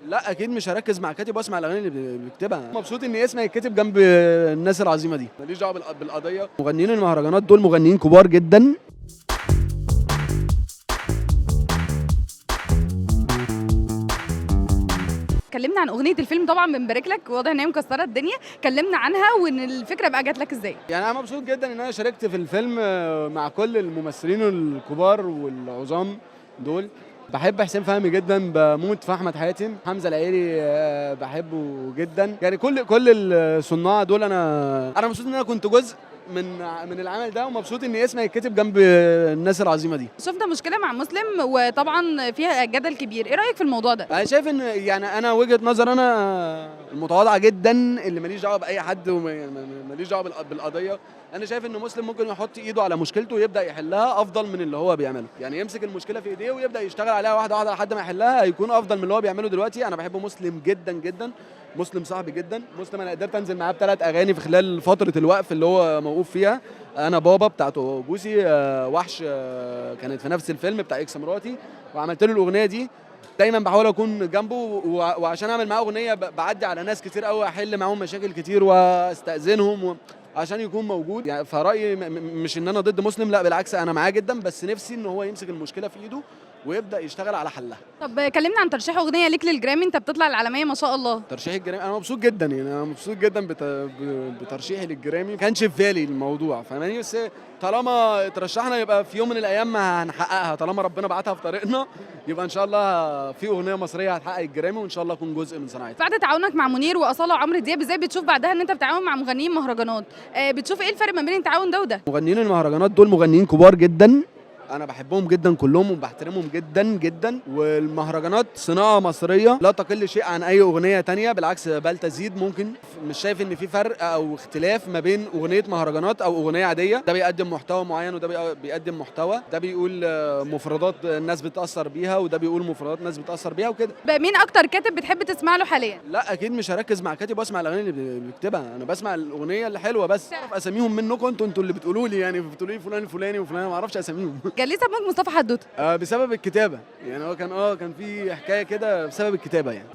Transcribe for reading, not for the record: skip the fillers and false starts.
لا اكيد مش هركز مع كاتب واسمع الاغاني اللي بيكتبها. مبسوط ان اسمي يتكتب جنب الناس العظيمه دي، ماليش دعوه بالقضيه. مغنيين المهرجانات دول مغنيين كبار جدا. كلمنا عن اغنيه الفيلم، طبعا بنبارك لك، واضح ان هي مكسره الدنيا. كلمنا عنها وان الفكره بقى جات لك ازاي. يعني انا مبسوط جدا ان انا شاركت في الفيلم مع كل الممثلين الكبار والعظام دول. بحب حسين فهمي جدا، بموت في احمد حاتم. حمزه العيري بحبه جدا. يعني كل الصناع دول انا مبسوط ان انا كنت جزء من العمل ده، ومبسوط ان اسمي يتكتب جنب الناس العظيمه دي. شفنا مشكله مع مسلم وطبعا فيها جدل كبير، ايه رايك في الموضوع ده؟ انا شايف ان يعني انا وجهه نظر انا المتواضعه جدا اللي ماليش دعوه باي حد وماليش دعوه بالقضيه. انا شايف ان مسلم ممكن يحط ايده على مشكلته ويبدا يحلها افضل من اللي هو بيعمله. يعني يمسك المشكله في ايديه ويبدا يشتغل عليها واحده واحده لحد ما يحلها، هيكون افضل من اللي هو بيعمله دلوقتي. انا بحب مسلم جدا جدا، مسلم صاحبي جدا. مسلم انا قدرت انزل معاه ب3 اغاني في خلال فتره الوقف اللي هو موقوف فيها. انا بابا بتاعته بوسي، وحش كانت في نفس الفيلم بتاع اكس مراتي، وعملت له الاغنيه دي. دايما بحاول اكون جنبه، وعشان اعمل معاه اغنيه بعدي على ناس كتير قوي، احل معاهم مشاكل كتير واستاذنهم عشان يكون موجود. يعني فرأيي مش ان انا ضد مسلم، لا بالعكس انا معاه جدا، بس نفسي ان هو يمسك المشكله في ايده ويبدا يشتغل على حلها. طب كلمنا عن ترشيح اغنيه ليك للجرامي، انت بتطلع العالميه ما شاء الله. ترشيح الجرامي انا مبسوط جدا، يعني انا مبسوط جدا بترشيحي للجرامي. ما كانش في بالي الموضوع، فاهماني؟ بس طالما ترشحنا يبقى في يوم من الايام هنحققها. طالما ربنا بعتها في طريقنا يبقى ان شاء الله في اغنيه مصريه هتحقق الجرامي، وان شاء الله اكون جزء من صناعتها. بعد تعاونك مع منير واصاله وعمرو دياب، ازاي بتشوف بعدها ان انت بتتعاون مع مغنيين مهرجانات؟ بتشوف ايه الفرق ما بين التعاون ده وده؟ مغنيين المهرجانات دول مغنيين كبار جدا، انا بحبهم جدا كلهم وبحترمهم جدا جدا. والمهرجانات صناعه مصريه لا تقل شيء عن اي اغنيه تانية، بالعكس بل تزيد. ممكن مش شايف ان في فرق او اختلاف ما بين اغنيه مهرجانات او اغنيه عاديه. ده بيقدم محتوى معين وده بيقدم محتوى. ده بيقول مفردات الناس بتاثر بيها، وده بيقول مفردات الناس بتاثر بيها وكده. مين اكتر كاتب بتحب تسمع له حاليا؟ لا اكيد مش هركز مع كاتب واسمع الاغاني اللي بيكتبها. انا بسمع الاغنيه اللي حلوه بس. اعرف اساميهم منكم انتوا اللي بتقولوا لي، يعني بتقولوا لي فلان الفلاني وفلان، ما اعرفش اساميهم. كان ليه سموك مصطفى حدوته؟ بسبب الكتابه. يعني هو كان في حكايه كده بسبب الكتابه يعني.